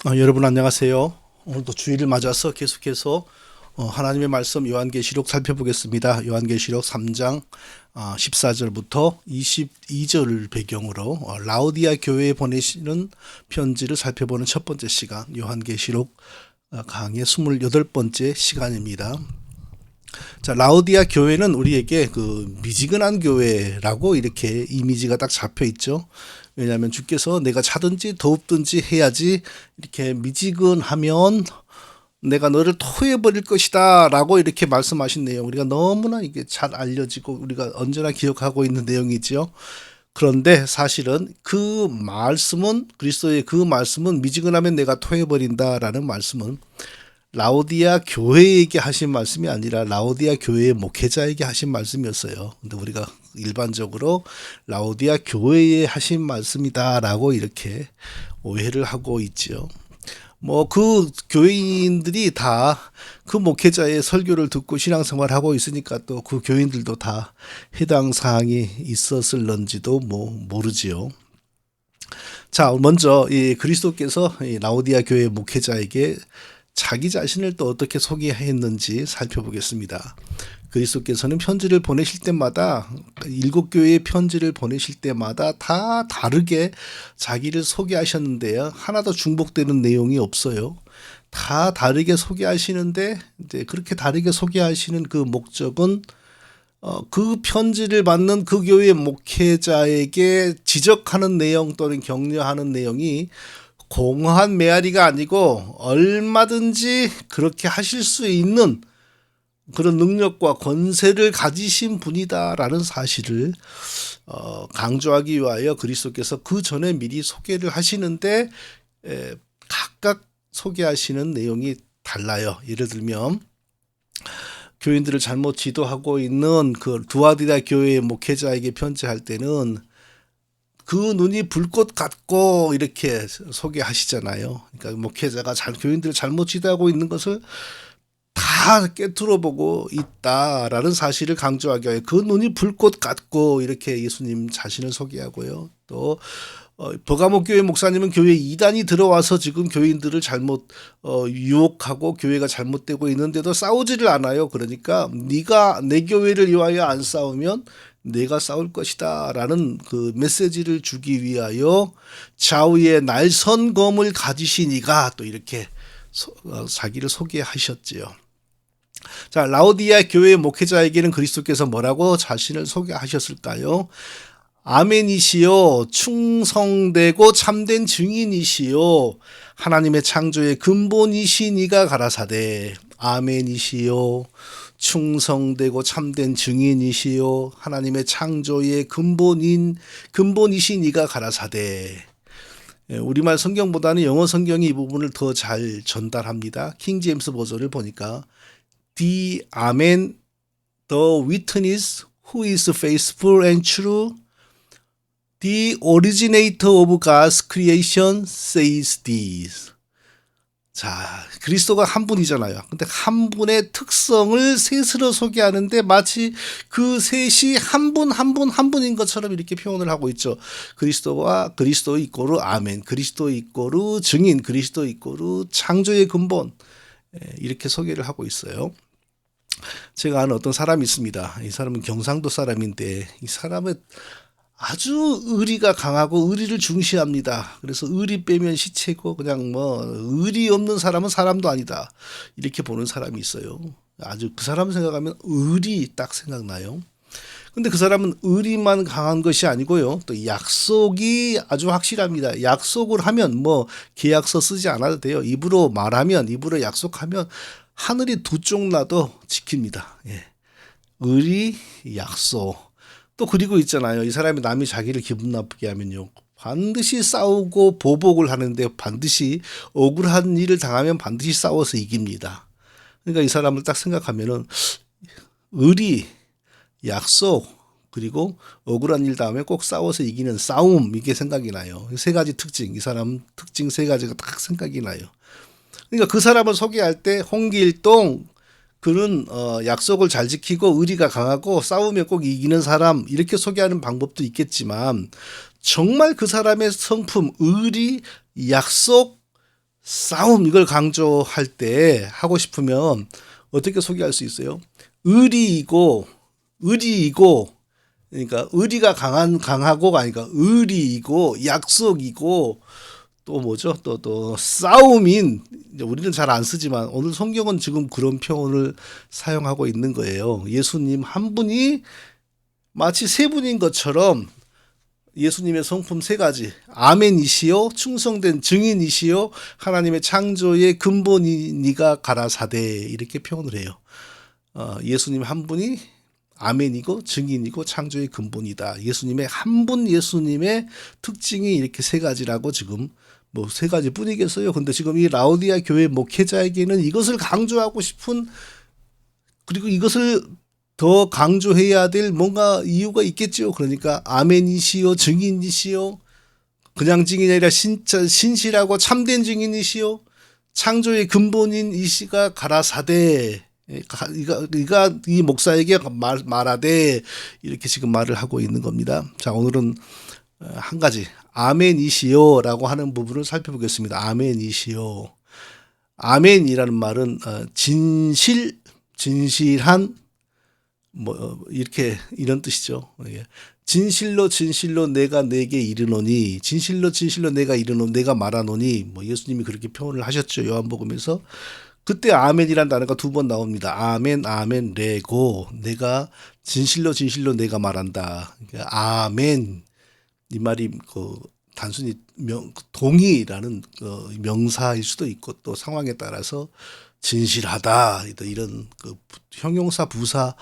여러분 안녕하세요. 오늘도 주일을 맞아서 계속해서 하나님의 말씀 요한계시록 살펴보겠습니다. 요한계시록 3장 14절부터 22절을 배경으로 라오디아 교회에 보내시는 편지를 살펴보는 첫 번째 시간, 요한계시록 강의 28번째 시간입니다. 자, 라오디아 교회는 우리에게 그 미지근한 교회라고 이렇게 이미지가 딱 잡혀 있죠. 왜냐하면 주께서 내가 차든지 더웁든지 해야지 이렇게 미지근하면 내가 너를 토해버릴 것이다 라고 이렇게 말씀하신 내용, 우리가 너무나 이게 잘 알려지고 우리가 언제나 기억하고 있는 내용이지요. 그런데 사실은 그 말씀은, 그리스도의 그 말씀은 미지근하면 내가 토해버린다라는 말씀은 라오디아 교회에게 하신 말씀이 아니라 라오디아 교회의 목회자에게 하신 말씀이었어요. 근데 우리가 일반적으로 라오디아 교회에 하신 말씀이다라고 이렇게 오해를 하고 있지요. 뭐 그 교인들이 다 그 목회자의 설교를 듣고 신앙생활 하고 있으니까 또 그 교인들도 다 해당 사항이 있었을런지도 뭐 모르지요. 자, 먼저 이 그리스도께서 이 라오디아 교회 목회자에게 자기 자신을 또 어떻게 소개했는지 살펴보겠습니다. 그리스도께서는 편지를 보내실 때마다, 일곱 교회의 편지를 보내실 때마다 다 다르게 자기를 소개하셨는데요. 하나도 중복되는 내용이 없어요. 다 다르게 소개하시는데, 이제 그렇게 다르게 소개하시는 그 목적은 그 편지를 받는 그 교회 목회자에게 지적하는 내용 또는 격려하는 내용이 공허한 메아리가 아니고 얼마든지 그렇게 하실 수 있는 그런 능력과 권세를 가지신 분이다라는 사실을 강조하기 위하여 그리스도께서 그 전에 미리 소개를 하시는데 각각 소개하시는 내용이 달라요. 예를 들면 교인들을 잘못 지도하고 있는 그 두아디라 교회의 목회자에게 편지할 때는 그 눈이 불꽃 같고 이렇게 소개하시잖아요. 그러니까 목회자가 교인들을 잘못 지도하고 있는 것을 다 깨트려 보고 있다라는 사실을 강조하기 위해 그 눈이 불꽃 같고 이렇게 예수님 자신을 소개하고요. 또 버가모 교회 목사님은 교회 이단이 들어와서 지금 교인들을 잘못 유혹하고 교회가 잘못되고 있는데도 싸우지를 않아요. 그러니까 네가 내 교회를 위하여 안 싸우면 내가 싸울 것이다 라는 그 메시지를 주기 위하여 좌우에 날선 검을 가지신 이가 또 이렇게 자기를 소개하셨지요. 자, 라오디아 교회 목회자에게는 그리스도께서 뭐라고 자신을 소개하셨을까요? 아멘이시요, 충성되고 참된 증인이시요, 하나님의 창조의 근본이신 이가 가라사대. 아멘이시요, 충성되고 참된 증인이시요, 하나님의 창조의 근본이신 이가 가라사대. 우리말 성경보다는 영어 성경이 이 부분을 더 잘 전달합니다. 킹 제임스 버전을 보니까 The Amen, the witness who is faithful and true, the originator of God's creation says this. 자, 그리스도가 한 분이잖아요. 근데 한 분의 특성을 셋으로 소개하는데 마치 그 셋이 한 분, 한 분, 한 분인 것처럼 이렇게 표현을 하고 있죠. 그리스도와 그리스도 이꼬르 아멘, 그리스도 이꼬르 증인, 그리스도 이꼬르 창조의 근본, 이렇게 소개를 하고 있어요. 제가 아는 어떤 사람이 있습니다. 이 사람은 경상도 사람인데 이 사람은 아주 의리가 강하고 의리를 중시합니다. 그래서 의리 빼면 시체고 그냥 뭐 의리 없는 사람은 사람도 아니다, 이렇게 보는 사람이 있어요. 아주 그 사람 생각하면 의리 딱 생각나요. 근데 그 사람은 의리만 강한 것이 아니고요, 또 약속이 아주 확실합니다. 약속을 하면 뭐 계약서 쓰지 않아도 돼요. 입으로 말하면, 입으로 약속하면 하늘이 두 쪽 나도 지킵니다. 예. 의리, 약속. 또 그리고 있잖아요. 이 사람이 남이 자기를 기분 나쁘게 하면요, 반드시 싸우고 보복을 하는데 반드시 억울한 일을 당하면 반드시 싸워서 이깁니다. 그러니까 이 사람을 딱 생각하면은 의리, 약속, 그리고 억울한 일 다음에 꼭 싸워서 이기는 싸움, 이게 생각이 나요. 세 가지 특징, 이 사람 특징 세 가지가 딱 생각이 나요. 그러니까 그 사람을 소개할 때 홍길동, 그는 약속을 잘 지키고 의리가 강하고 싸우면 꼭 이기는 사람, 이렇게 소개하는 방법도 있겠지만 정말 그 사람의 성품, 의리, 약속, 싸움 이걸 강조할 때 하고 싶으면 어떻게 소개할 수 있어요? 의리이고 그러니까 의리가 강하고가 아니까 의리이고 약속이고 또 뭐죠? 또 싸움인 이제 우리는 잘 안 쓰지만 오늘 성경은 지금 그런 표현을 사용하고 있는 거예요. 예수님 한 분이 마치 세 분인 것처럼 예수님의 성품 세 가지 아멘이시요 충성된 증인이시요 하나님의 창조의 근본이니가 가라사대 이렇게 표현을 해요. 예수님 한 분이 아멘이고 증인이고 창조의 근본이다. 예수님의 한 분 예수님의 특징이 이렇게 세 가지라고 지금 뭐 세 가지 뿐이겠어요. 근데 지금 이 라오디아 교회 목회자에게는 이것을 강조하고 싶은 그리고 이것을 더 강조해야 될 뭔가 이유가 있겠죠. 그러니까 아멘이시요 증인이시요 그냥 증인이 아니라 신실하고 참된 증인이시요 창조의 근본인 이시가 가라사대 이가 이 목사에게 말하되 이렇게 지금 말을 하고 있는 겁니다. 자, 오늘은 한 가지 아멘이시요라고 하는 부분을 살펴보겠습니다. 아멘이시요. 아멘이라는 말은 진실한 뭐 이렇게 이런 뜻이죠. 진실로 내가 내게 이르노니 진실로 내가 이르노니 내가 말하노니 뭐 예수님이 그렇게 표현을 하셨죠. 요한복음에서. 그때 아멘이란 단어가 두 번 나옵니다. 아멘 레고 내가 진실로 내가 말한다. 그러니까 아멘 이 말이 단순히 동의라는 명사일 수도 있고 또 상황에 따라서 진실하다 이런 형용사 부사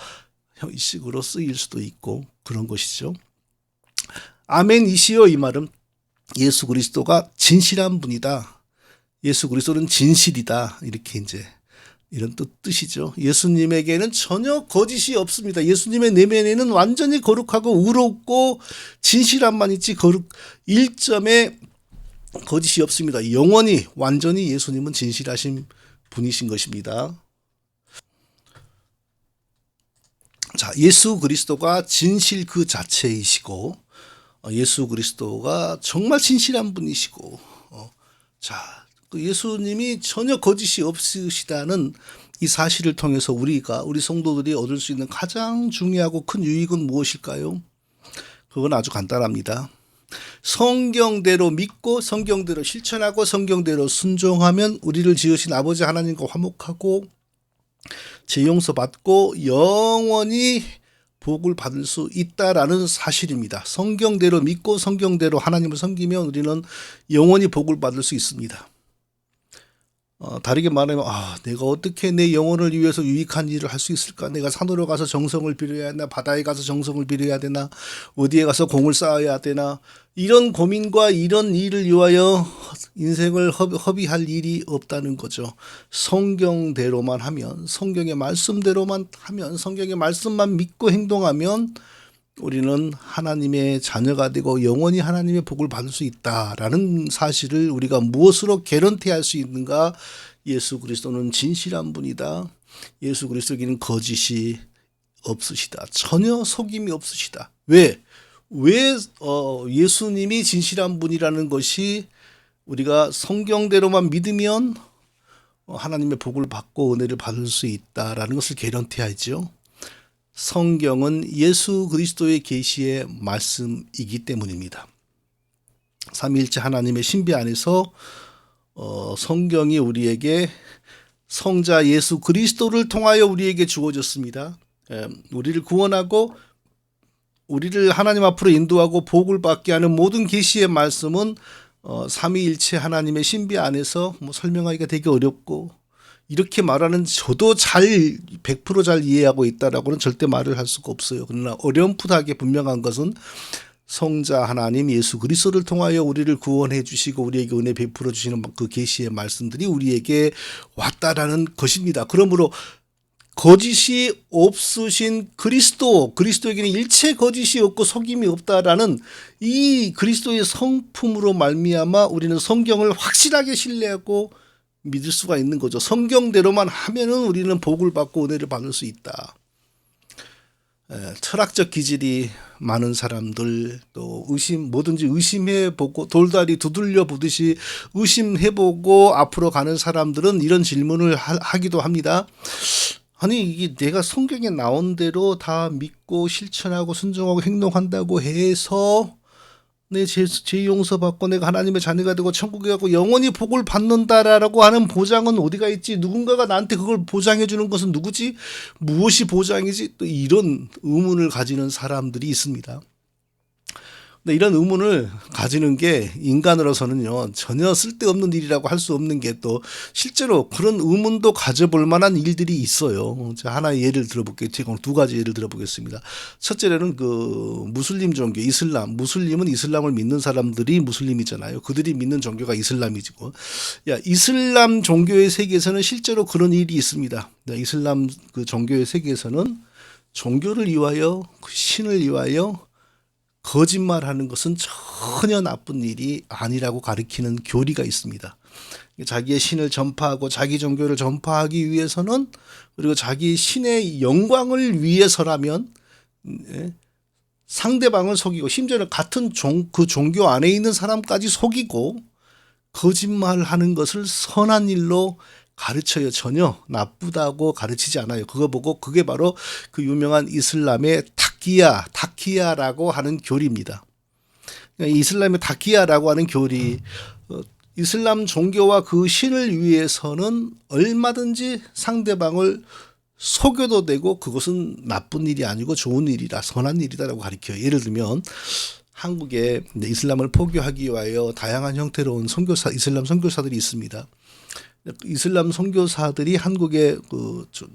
식으로 쓰일 수도 있고 그런 것이죠. 아멘이시요 이 말은 예수 그리스도가 진실한 분이다. 예수 그리스도는 진실이다. 이렇게 이제 이런 뜻이죠. 예수님에게는 전혀 거짓이 없습니다. 예수님의 내면에는 완전히 거룩하고 의롭고 진실함만 있지 일점의 거짓이 없습니다. 영원히 완전히 예수님은 진실하신 분이신 것입니다. 자, 예수 그리스도가 진실 그 자체이시고 예수 그리스도가 정말 진실한 분이시고 자, 그 예수님이 전혀 거짓이 없으시다는 이 사실을 통해서 우리 성도들이 얻을 수 있는 가장 중요하고 큰 유익은 무엇일까요? 그건 아주 간단합니다. 성경대로 믿고 성경대로 실천하고 성경대로 순종하면 우리를 지으신 아버지 하나님과 화목하고 죄 용서받고 영원히 복을 받을 수 있다라는 사실입니다. 성경대로 믿고 성경대로 하나님을 섬기면 우리는 영원히 복을 받을 수 있습니다. 다르게 말하면 내가 어떻게 내 영혼을 위해서 유익한 일을 할 수 있을까? 내가 산으로 가서 정성을 빌어야 하나? 바다에 가서 정성을 빌어야 되나? 어디에 가서 공을 쌓아야 되나? 이런 고민과 이런 일을 위하여 인생을 허비할 일이 없다는 거죠. 성경대로만 하면 성경의 말씀대로만 하면 성경의 말씀만 믿고 행동하면 우리는 하나님의 자녀가 되고 영원히 하나님의 복을 받을 수 있다라는 사실을 우리가 무엇으로 개런티할 수 있는가? 예수 그리스도는 진실한 분이다. 예수 그리스도에게는 거짓이 없으시다. 전혀 속임이 없으시다. 왜 예수님이 진실한 분이라는 것이 우리가 성경대로만 믿으면 하나님의 복을 받고 은혜를 받을 수 있다라는 것을 개런티하죠. 성경은 예수 그리스도의 계시의 말씀이기 때문입니다. 삼위일체 하나님의 신비 안에서 성경이 우리에게 성자 예수 그리스도를 통하여 우리에게 주어졌습니다. 우리를 구원하고 우리를 하나님 앞으로 인도하고 복을 받게 하는 모든 계시의 말씀은 삼위일체 하나님의 신비 안에서 설명하기가 되게 어렵고 이렇게 말하는 저도 100% 잘 이해하고 있다라고는 절대 말을 할 수가 없어요. 그러나 어렴풋하게 분명한 것은 성자 하나님 예수 그리스도를 통하여 우리를 구원해 주시고 우리에게 은혜 베풀어 주시는 그 계시의 말씀들이 우리에게 왔다라는 것입니다. 그러므로 거짓이 없으신 그리스도에게는 일체 거짓이 없고 속임이 없다라는 이 그리스도의 성품으로 말미암아 우리는 성경을 확실하게 신뢰하고 믿을 수가 있는 거죠. 성경대로만 하면은 우리는 복을 받고 은혜를 받을 수 있다. 철학적 기질이 많은 사람들, 또 뭐든지 의심해보고 돌다리 두들려 보듯이 의심해보고 앞으로 가는 사람들은 이런 질문을 하기도 합니다. 아니, 이게 내가 성경에 나온 대로 다 믿고 실천하고 순종하고 행동한다고 해서 내 죄 용서 받고 내가 하나님의 자녀가 되고 천국에 가고 영원히 복을 받는다라고 하는 보장은 어디가 있지? 누군가가 나한테 그걸 보장해 주는 것은 누구지? 무엇이 보장이지? 또 이런 의문을 가지는 사람들이 있습니다. 근데 이런 의문을 가지는 게 인간으로서는요, 전혀 쓸데없는 일이라고 할 수 없는 게 또 실제로 그런 의문도 가져볼 만한 일들이 있어요. 제가 하나의 예를 들어볼게요. 제가 두 가지 예를 들어보겠습니다. 첫째는 그 무슬림 종교, 이슬람. 무슬림은 이슬람을 믿는 사람들이 무슬림이잖아요. 그들이 믿는 종교가 이슬람이지고. 이슬람 종교의 세계에서는 실제로 그런 일이 있습니다. 이슬람 그 종교의 세계에서는 종교를 위하여, 신을 위하여 거짓말하는 것은 전혀 나쁜 일이 아니라고 가리키는 교리가 있습니다. 자기의 신을 전파하고 자기 종교를 전파하기 위해서는, 그리고 자기 신의 영광을 위해서라면 상대방을 속이고, 심지어는 같은 그 종교 안에 있는 사람까지 속이고 거짓말하는 것을 선한 일로 가르쳐요. 전혀 나쁘다고 가르치지 않아요. 그거 보고 그게 바로 그 유명한 이슬람의 타키야라고 하는 교리입니다. 이슬람의 타키야라고 하는 교리, 이슬람 종교와 그 신을 위해서는 얼마든지 상대방을 속여도 되고 그것은 나쁜 일이 아니고 좋은 일이다, 선한 일이다라고 가르쳐요. 예를 들면 한국에 이슬람을 포교하기 위하여 다양한 형태로운 이슬람 선교사들이 있습니다. 이슬람 선교사들이 한국에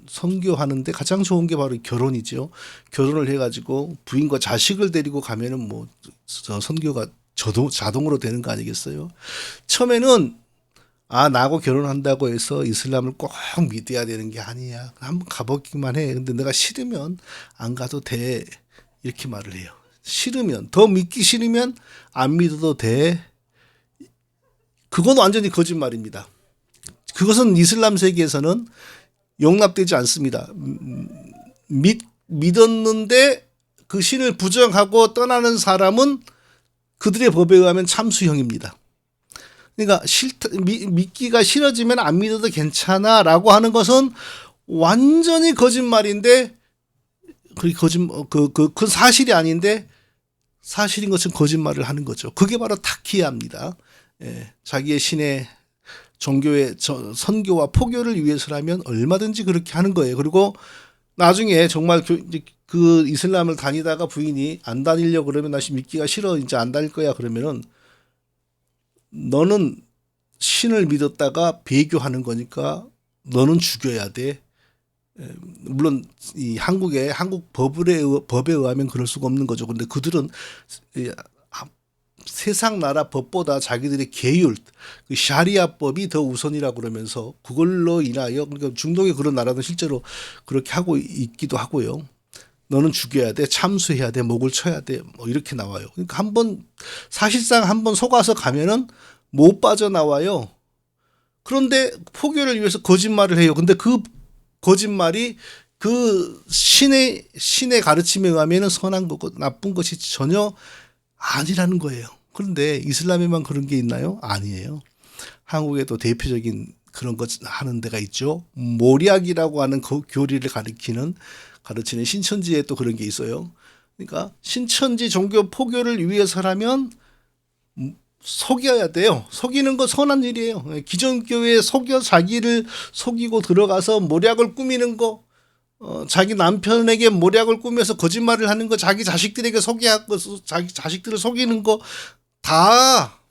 선교하는데 가장 좋은 게 바로 결혼이죠. 결혼을 해가지고 부인과 자식을 데리고 가면은 선교가 자동으로 되는 거 아니겠어요? 처음에는 나하고 결혼한다고 해서 이슬람을 꼭 믿어야 되는 게 아니야. 한번 가보기만 해. 근데 내가 싫으면 안 가도 돼. 이렇게 말을 해요. 싫으면, 더 믿기 싫으면 안 믿어도 돼. 그건 완전히 거짓말입니다. 그것은 이슬람 세계에서는 용납되지 않습니다. 믿었는데 그 신을 부정하고 떠나는 사람은 그들의 법에 의하면 참수형입니다. 그러니까 믿기가 싫어지면 안 믿어도 괜찮아라고 하는 것은 완전히 거짓말인데, 그 사실이 아닌데 사실인 것은 거짓말을 하는 거죠. 그게 바로 타키야입니다. 자기의 신의 종교의 선교와 포교를 위해서라면 얼마든지 그렇게 하는 거예요. 그리고 나중에 정말 그 이슬람을 다니다가 부인이 안 다니려고 그러면 나 믿기가 싫어, 이제 안 다닐 거야 그러면은, 너는 신을 믿었다가 배교하는 거니까 너는 죽여야 돼. 물론 이 한국 법에 의하면 그럴 수가 없는 거죠. 근데 그들은 세상 나라 법보다 자기들의 계율, 그 샤리아법이 더 우선이라고 그러면서 그걸로 인하여, 그러니까 중동의 그런 나라도 실제로 그렇게 하고 있기도 하고요. 너는 죽여야 돼, 참수해야 돼, 목을 쳐야 돼, 이렇게 나와요. 그러니까 사실상 한번 속아서 가면은 못 빠져나와요. 그런데 포교를 위해서 거짓말을 해요. 근데 그 거짓말이 그 신의 가르침에 의하면 선한 거고 나쁜 것이 전혀 아니라는 거예요. 그런데 이슬람에만 그런 게 있나요? 아니에요. 한국에도 대표적인 그런 것 하는 데가 있죠. 모략이라고 하는 그 교리를 가르치는 신천지에 또 그런 게 있어요. 그러니까 신천지 종교 포교를 위해서라면 속여야 돼요. 속이는 거 선한 일이에요. 기존 교회에 자기를 속이고 들어가서 모략을 꾸미는 거, 자기 남편에게 모략을 꾸며서 거짓말을 하는 거, 자기 자식들에게 자기 자식들을 속이는 거 다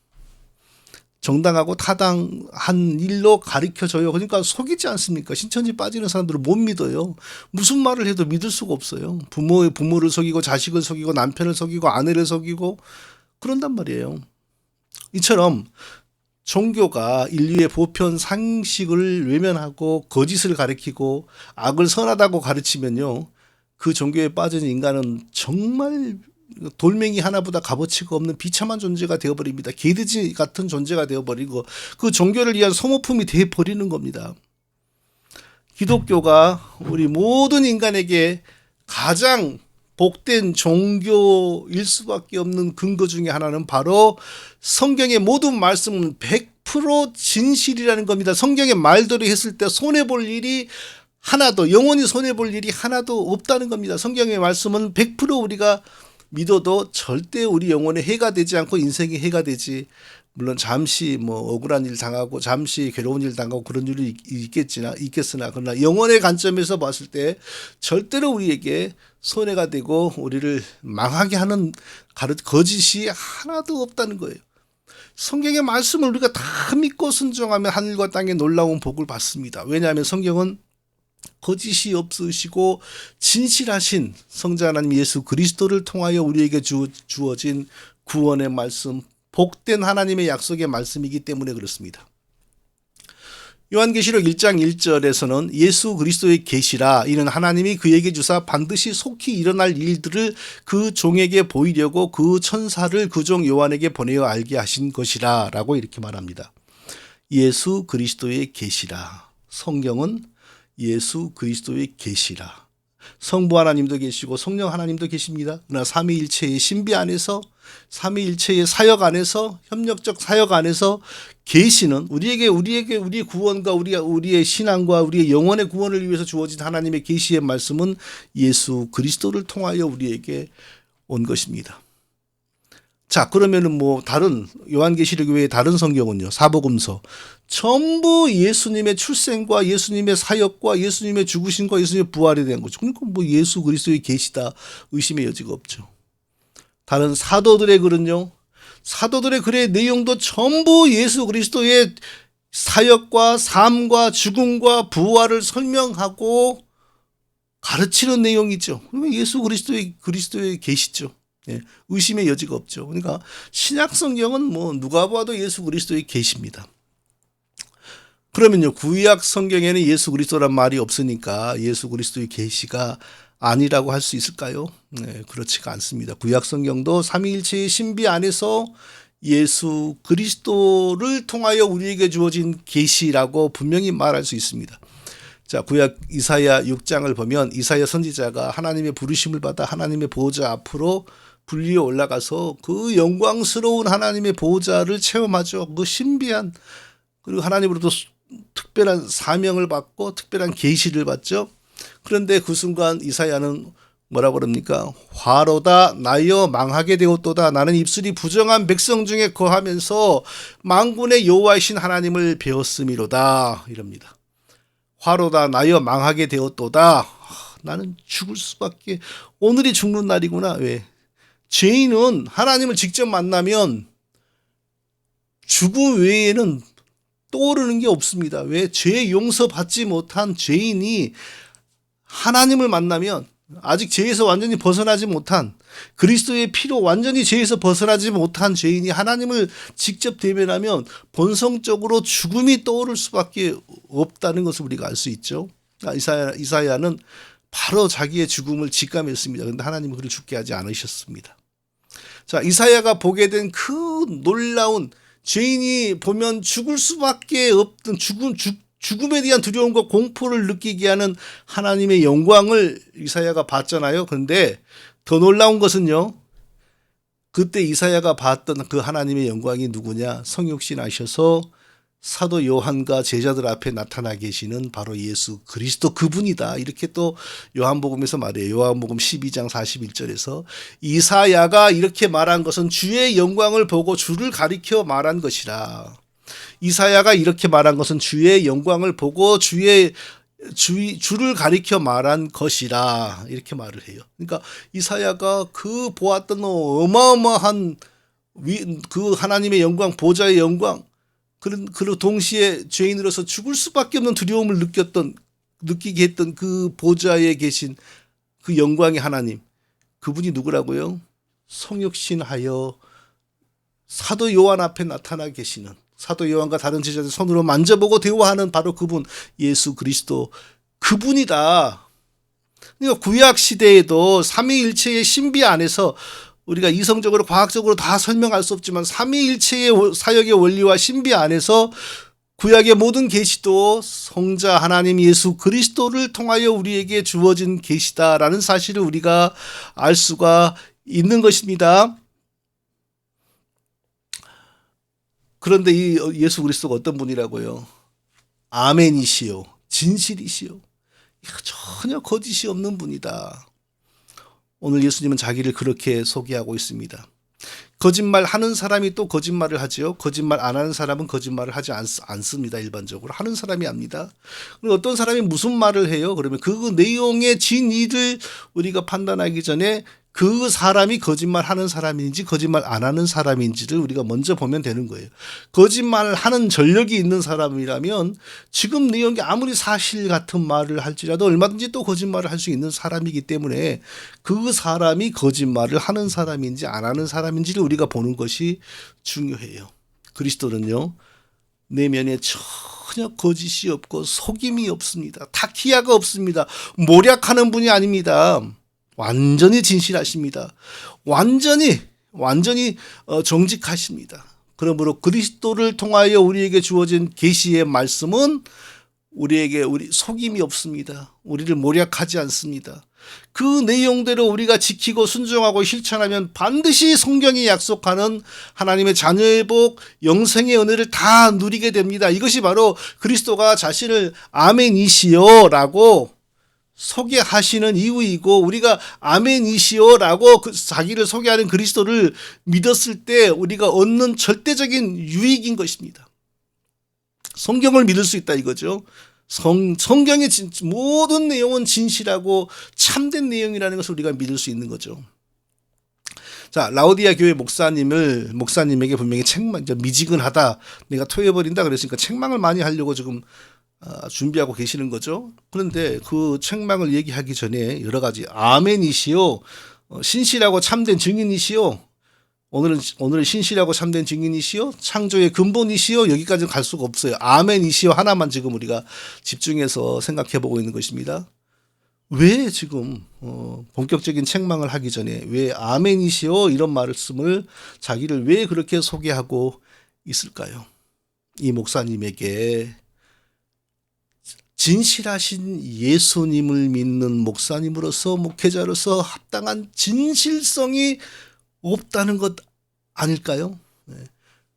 정당하고 타당한 일로 가르쳐줘요. 그러니까 속이지 않습니까? 신천지 빠지는 사람들은 못 믿어요. 무슨 말을 해도 믿을 수가 없어요. 부모를 속이고 자식을 속이고 남편을 속이고 아내를 속이고 그런단 말이에요. 이처럼 종교가 인류의 보편 상식을 외면하고 거짓을 가리키고 악을 선하다고 가르치면요, 그 종교에 빠진 인간은 정말 돌멩이 하나보다 값어치가 없는 비참한 존재가 되어버립니다. 개돼지 같은 존재가 되어버리고 그 종교를 위한 소모품이 되어버리는 겁니다. 기독교가 우리 모든 인간에게 가장 복된 종교일 수밖에 없는 근거 중에 하나는 바로 성경의 모든 말씀은 100% 진실이라는 겁니다. 성경의 말대로 했을 때 손해볼 일이 하나도, 영원히 손해볼 일이 하나도 없다는 겁니다. 성경의 말씀은 100% 우리가 믿어도 절대 우리 영혼에 해가 되지 않고 인생에 해가 되지, 물론 잠시 뭐 억울한 일 당하고 잠시 괴로운 일 당하고 그런 일이 있겠으나 그러나 영혼의 관점에서 봤을 때 절대로 우리에게 손해가 되고 우리를 망하게 하는 거짓이 하나도 없다는 거예요. 성경의 말씀을 우리가 다 믿고 순종하면 하늘과 땅의 놀라운 복을 받습니다. 왜냐하면 성경은 거짓이 없으시고 진실하신 성자 하나님 예수 그리스도를 통하여 우리에게 주어진 구원의 말씀, 복된 하나님의 약속의 말씀이기 때문에 그렇습니다. 요한계시록 1장 1절에서는 예수 그리스도의 계시라, 이는 하나님이 그에게 주사 반드시 속히 일어날 일들을 그 종에게 보이려고 그 천사를 그 종 요한에게 보내어 알게 하신 것이라 라고 이렇게 말합니다. 예수 그리스도의 계시라. 성경은 예수 그리스도의 계시라. 성부 하나님도 계시고 성령 하나님도 계십니다. 그러나 삼위일체의 신비 안에서, 삼위일체의 사역 안에서, 협력적 사역 안에서 계시는 우리에게 우리의 구원과 우리의 신앙과 우리의 영혼의 구원을 위해서 주어진 하나님의 계시의 말씀은 예수 그리스도를 통하여 우리에게 온 것입니다. 자, 그러면은 뭐 다른 요한계시록 외에 다른 성경은요, 사복음서 전부 예수님의 출생과 예수님의 사역과 예수님의 죽으심과 예수님의 부활에 대한 거죠. 그러니까 뭐 예수 그리스도의 계시다 의심의 여지가 없죠. 다른 사도들의 글은요, 사도들의 글의 내용도 전부 예수 그리스도의 사역과 삶과 죽음과 부활을 설명하고 가르치는 내용이죠. 그러면 예수 그리스도의 계시죠. 예, 의심의 여지가 없죠. 그러니까 신약 성경은 뭐 누가 봐도 예수 그리스도의 계시입니다. 그러면요, 구약 성경에는 예수 그리스도란 말이 없으니까 예수 그리스도의 계시가 아니라고 할 수 있을까요? 네, 그렇지가 않습니다. 구약 성경도 삼위일체의 신비 안에서 예수 그리스도를 통하여 우리에게 주어진 계시라고 분명히 말할 수 있습니다. 자, 구약 이사야 6장을 보면 이사야 선지자가 하나님의 부르심을 받아 하나님의 보호자 앞으로 불리어 올라가서 그 영광스러운 하나님의 보호자를 체험하죠. 그 신비한, 그리고 하나님으로부터 특별한 사명을 받고 특별한 계시를 받죠. 그런데 그 순간 이사야는 뭐라고 그럽니까? 화로다 나여 망하게 되었도다. 나는 입술이 부정한 백성 중에 거하면서 만군의 여호와이신 하나님을 배웠음이로다. 이럽니다. 화로다 나여 망하게 되었도다. 나는 죽을 수밖에, 오늘이 죽는 날이구나. 왜? 죄인은 하나님을 직접 만나면 죽음 외에는 떠오르는 게 없습니다. 왜? 죄 용서받지 못한 죄인이 하나님을 만나면, 아직 죄에서 완전히 벗어나지 못한, 그리스도의 피로 완전히 죄에서 벗어나지 못한 죄인이 하나님을 직접 대면하면 본성적으로 죽음이 떠오를 수밖에 없다는 것을 우리가 알 수 있죠. 이사야는 바로 자기의 죽음을 직감했습니다. 그런데 하나님은 그를 죽게 하지 않으셨습니다. 자, 이사야가 보게 된 그 놀라운, 죄인이 보면 죽을 수밖에 없던 죽음에 대한 두려움과 공포를 느끼게 하는 하나님의 영광을 이사야가 봤잖아요. 그런데 더 놀라운 것은요, 그때 이사야가 봤던 그 하나님의 영광이 누구냐? 성육신하셔서 사도 요한과 제자들 앞에 나타나 계시는 바로 예수 그리스도, 그분이다. 이렇게 또 요한복음에서 말해요. 요한복음 12장 41절에서 이사야가 이렇게 말한 것은 주의 영광을 보고 주를 가리켜 말한 것이라. 이사야가 이렇게 말한 것은 주의 영광을 보고 주를 가리켜 말한 것이라. 이렇게 말을 해요. 그러니까 이사야가 그 보았던 어마어마한 그 하나님의 영광, 보좌의 영광, 그리고 동시에 죄인으로서 죽을 수밖에 없는 두려움을 느끼게 했던 그 보좌에 계신 그 영광의 하나님, 그분이 누구라고요? 성육신하여 사도 요한 앞에 나타나 계시는, 사도 요한과 다른 제자들 손으로 만져보고 대화하는 바로 그분, 예수 그리스도, 그분이다. 그러니까 구약 시대에도 삼위일체의 신비 안에서, 우리가 이성적으로 과학적으로 다 설명할 수 없지만 삼위일체의 사역의 원리와 신비 안에서 구약의 모든 계시도 성자 하나님 예수 그리스도를 통하여 우리에게 주어진 계시다라는 사실을 우리가 알 수가 있는 것입니다. 그런데 이 예수 그리스도가 어떤 분이라고요? 아멘이시요, 진실이시요, 전혀 거짓이 없는 분이다. 오늘 예수님은 자기를 그렇게 소개하고 있습니다. 거짓말 하는 사람이 또 거짓말을 하죠. 거짓말 안 하는 사람은 거짓말을 하지 않습니다. 일반적으로 하는 사람이 압니다. 그리고 어떤 사람이 무슨 말을 해요? 그러면 그 내용의 진위를 우리가 판단하기 전에 그 사람이 거짓말 하는 사람인지 거짓말 안 하는 사람인지를 우리가 먼저 보면 되는 거예요. 거짓말을 하는 전력이 있는 사람이라면 지금 내용이 아무리 사실 같은 말을 할지라도 얼마든지 또 거짓말을 할 수 있는 사람이기 때문에 그 사람이 거짓말을 하는 사람인지 안 하는 사람인지를 우리가 보는 것이 중요해요. 그리스도는요, 내면에 전혀 거짓이 없고 속임이 없습니다. 타키야가 없습니다. 모략하는 분이 아닙니다. 완전히 진실하십니다. 완전히 정직하십니다. 그러므로 그리스도를 통하여 우리에게 주어진 계시의 말씀은 우리 속임이 없습니다. 우리를 모략하지 않습니다. 그 내용대로 우리가 지키고 순종하고 실천하면 반드시 성경이 약속하는 하나님의 자녀의 복, 영생의 은혜를 다 누리게 됩니다. 이것이 바로 그리스도가 자신을 아멘이시여라고 소개하시는 이유이고, 우리가 아멘이시오라고 자기를 소개하는 그리스도를 믿었을 때 우리가 얻는 절대적인 유익인 것입니다. 성경을 믿을 수 있다 이거죠. 성경의 모든 내용은 진실하고 참된 내용이라는 것을 우리가 믿을 수 있는 거죠. 자, 라오디아 교회 목사님에게 분명히 미지근하다, 내가 토해버린다 그랬으니까 책망을 많이 하려고 지금 준비하고 계시는 거죠. 그런데 그 책망을 얘기하기 전에 여러 가지 아멘이시오, 신실하고 참된 증인이시오, 오늘은 신실하고 참된 증인이시오, 창조의 근본이시오, 여기까지는 갈 수가 없어요. 아멘이시오 하나만 지금 우리가 집중해서 생각해 보고 있는 것입니다. 왜 지금 본격적인 책망을 하기 전에 왜 아멘이시오 이런 말씀을 자기를 왜 그렇게 소개하고 있을까요? 이 목사님에게 진실하신 예수님을 믿는 목사님으로서, 목회자로서 합당한 진실성이 없다는 것 아닐까요?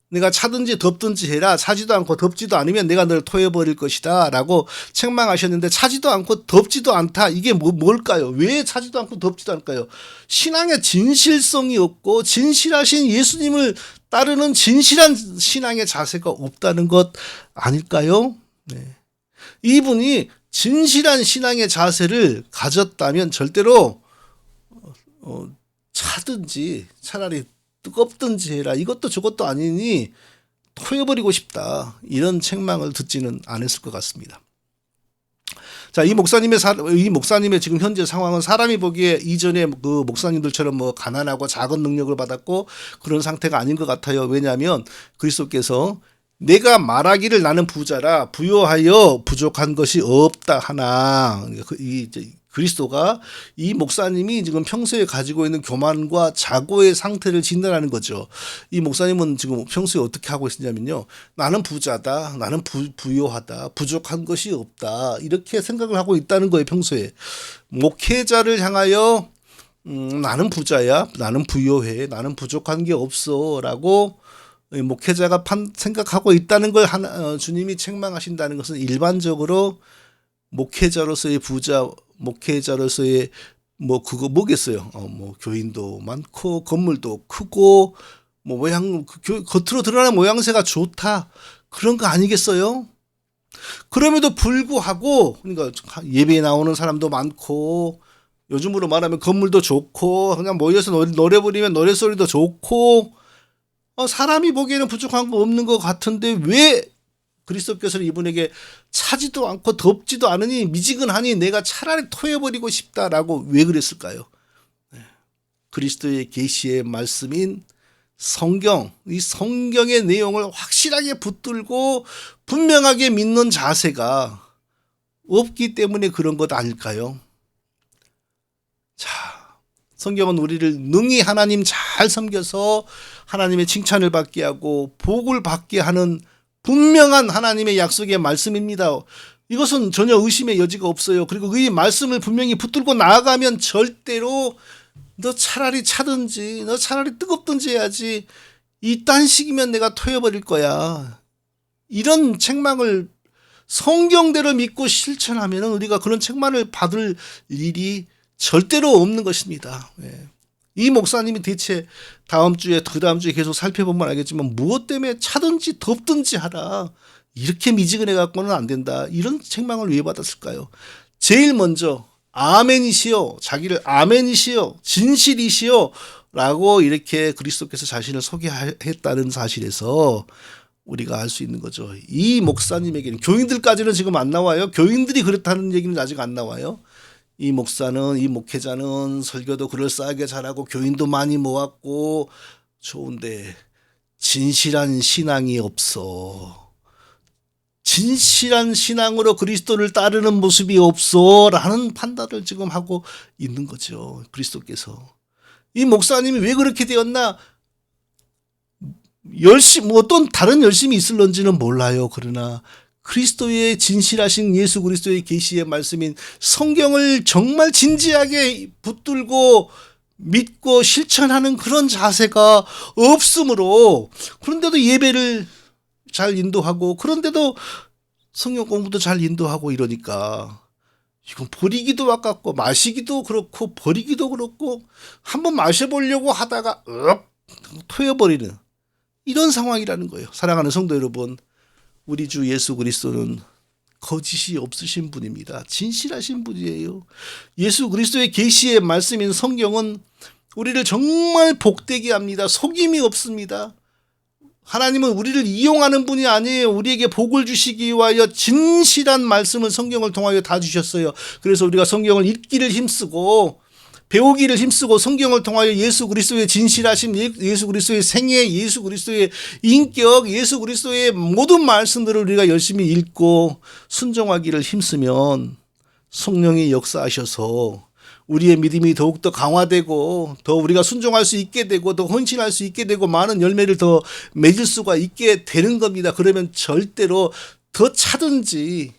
내가 차든지 덥든지 해라, 차지도 않고 덥지도 않으면 내가 널 토해버릴 것이다 라고 책망하셨는데, 차지도 않고 덥지도 않다, 이게 뭘까요? 왜 차지도 않고 덥지도 않을까요? 신앙의 진실성이 없고 진실하신 예수님을 따르는 진실한 신앙의 자세가 없다는 것 아닐까요? 네. 이분이 진실한 신앙의 자세를 가졌다면 절대로 차든지 차라리 뜨겁든지 해라, 이것도 저것도 아니니 토해버리고 싶다, 이런 책망을 듣지는 않았을 것 같습니다. 자, 이 목사님의 지금 현재 상황은 사람이 보기에 이전에 그 목사님들처럼 뭐 가난하고 작은 능력을 받았고 그런 상태가 아닌 것 같아요. 왜냐하면 그리스도께서 내가 말하기를 나는 부자라 부요하여 부족한 것이 없다 하나, 그리스도가 이 목사님이 지금 평소에 가지고 있는 교만과 자고의 상태를 진단하는 거죠. 이 목사님은 지금 평소에 어떻게 하고 있느냐면요, 나는 부자다, 나는 부요하다, 부족한 것이 없다, 이렇게 생각을 하고 있다는 거예요. 평소에 목회자를 향하여 나는 부자야, 나는 부요해, 나는 부족한 게 없어 라고 목회자가 생각하고 있다는 걸 주님이 책망하신다는 것은 일반적으로 목회자로서의 부자, 목회자로서의 그거 뭐겠어요? 교인도 많고 건물도 크고 겉으로 드러나는 모양새가 좋다, 그런 거 아니겠어요? 그럼에도 불구하고, 그러니까 예배에 나오는 사람도 많고, 요즘으로 말하면 건물도 좋고, 그냥 모여서 노래 부르면 노래소리도 좋고, 사람이 보기에는 부족한 거 없는 것 같은데 왜 그리스도께서는 이분에게 차지도 않고 덥지도 않으니 미지근하니 내가 차라리 토해버리고 싶다라고 왜 그랬을까요? 그리스도의 계시의 말씀인 성경, 이 성경의 내용을 확실하게 붙들고 분명하게 믿는 자세가 없기 때문에 그런 것 아닐까요? 자, 성경은 우리를 능히 하나님 잘 섬겨서 하나님의 칭찬을 받게 하고 복을 받게 하는 분명한 하나님의 약속의 말씀입니다. 이것은 전혀 의심의 여지가 없어요. 그리고 이 말씀을 분명히 붙들고 나아가면 절대로 너 차라리 차든지 너 차라리 뜨겁든지 해야지 이딴 식이면 내가 토해버릴 거야. 이런 책망을 성경대로 믿고 실천하면 우리가 그런 책망을 받을 일이 절대로 없는 것입니다. 이 목사님이 대체 다음 주에 그 다음 주에 계속 살펴보면 알겠지만 무엇 때문에 차든지 덥든지 하라. 이렇게 미지근해 갖고는 안 된다. 이런 책망을 왜 받았을까요? 제일 먼저 아멘이시여, 자기를 아멘이시여, 진실이시여 라고 이렇게 그리스도께서 자신을 소개했다는 사실에서 우리가 알 수 있는 거죠. 이 목사님에게는, 교인들까지는 지금 안 나와요. 교인들이 그렇다는 얘기는 아직 안 나와요. 이 목사는, 이 목회자는 설교도 그럴싸하게 잘하고 교인도 많이 모았고 좋은데 진실한 신앙이 없어. 진실한 신앙으로 그리스도를 따르는 모습이 없어 라는 판단을 지금 하고 있는 거죠. 그리스도께서. 이 목사님이 왜 그렇게 되었나? 어떤 다른 열심이 있을런지는 몰라요. 그러나 그리스도의 진실하신 예수 그리스도의 계시의 말씀인 성경을 정말 진지하게 붙들고 믿고 실천하는 그런 자세가 없으므로, 그런데도 예배를 잘 인도하고 그런데도 성경 공부도 잘 인도하고 이러니까 이건 버리기도 아깝고 마시기도 그렇고 버리기도 그렇고 한번 마셔보려고 하다가 토해버리는 이런 상황이라는 거예요. 사랑하는 성도 여러분, 우리 주 예수 그리스도는 거짓이 없으신 분입니다. 진실하신 분이에요. 예수 그리스도의 계시의 말씀인 성경은 우리를 정말 복되게 합니다. 속임이 없습니다. 하나님은 우리를 이용하는 분이 아니에요. 우리에게 복을 주시기 위하여 진실한 말씀을 성경을 통하여 다 주셨어요. 그래서 우리가 성경을 읽기를 힘쓰고 배우기를 힘쓰고 성경을 통하여 예수 그리스도의 진실하심, 예수 그리스도의 생애, 예수 그리스도의 인격, 예수 그리스도의 모든 말씀들을 우리가 열심히 읽고 순종하기를 힘쓰면 성령이 역사하셔서 우리의 믿음이 더욱더 강화되고 더 우리가 순종할 수 있게 되고 더 헌신할 수 있게 되고 많은 열매를 더 맺을 수가 있게 되는 겁니다. 그러면 절대로 더 차든지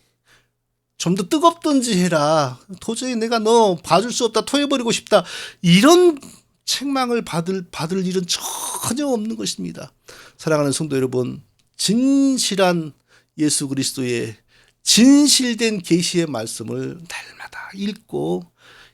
좀 더 뜨겁든지 해라. 도저히 내가 너 봐줄 수 없다. 토해버리고 싶다. 이런 책망을 받을 일은 전혀 없는 것입니다. 사랑하는 성도 여러분, 진실한 예수 그리스도의 진실된 계시의 말씀을 날마다 읽고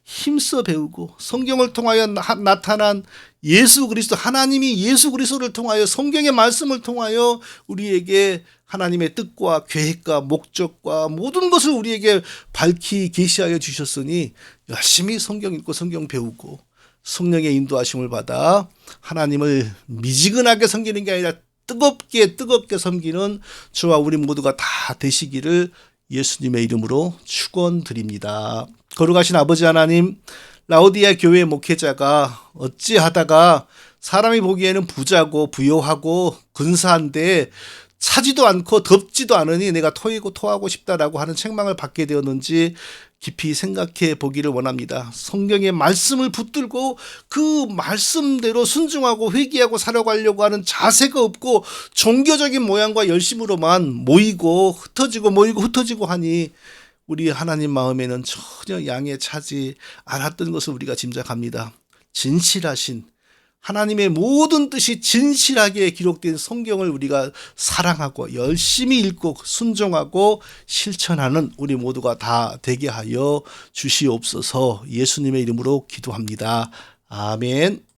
힘써 배우고 성경을 통하여 나타난 예수 그리스도, 하나님이 예수 그리스도를 통하여 성경의 말씀을 통하여 우리에게 하나님의 뜻과 계획과 목적과 모든 것을 우리에게 밝히 계시하여 주셨으니 열심히 성경 읽고 성경 배우고 성령의 인도하심을 받아 하나님을 미지근하게 섬기는 게 아니라 뜨겁게 섬기는 저와 우리 모두가 다 되시기를 예수님의 이름으로 축원드립니다. 거룩하신 아버지 하나님, 라오디아 교회 목회자가 어찌하다가 사람이 보기에는 부자고 부요하고 근사한데 차지도 않고 덥지도 않으니 내가 토하고 싶다라고 하는 책망을 받게 되었는지 깊이 생각해 보기를 원합니다. 성경의 말씀을 붙들고 그 말씀대로 순종하고 회개하고 살아가려고 하는 자세가 없고 종교적인 모양과 열심으로만 모이고 흩어지고 하니 우리 하나님 마음에는 전혀 양에 차지 않았던 것을 우리가 짐작합니다. 진실하신 하나님의 모든 뜻이 진실하게 기록된 성경을 우리가 사랑하고 열심히 읽고 순종하고 실천하는 우리 모두가 다 되게 하여 주시옵소서. 예수님의 이름으로 기도합니다. 아멘.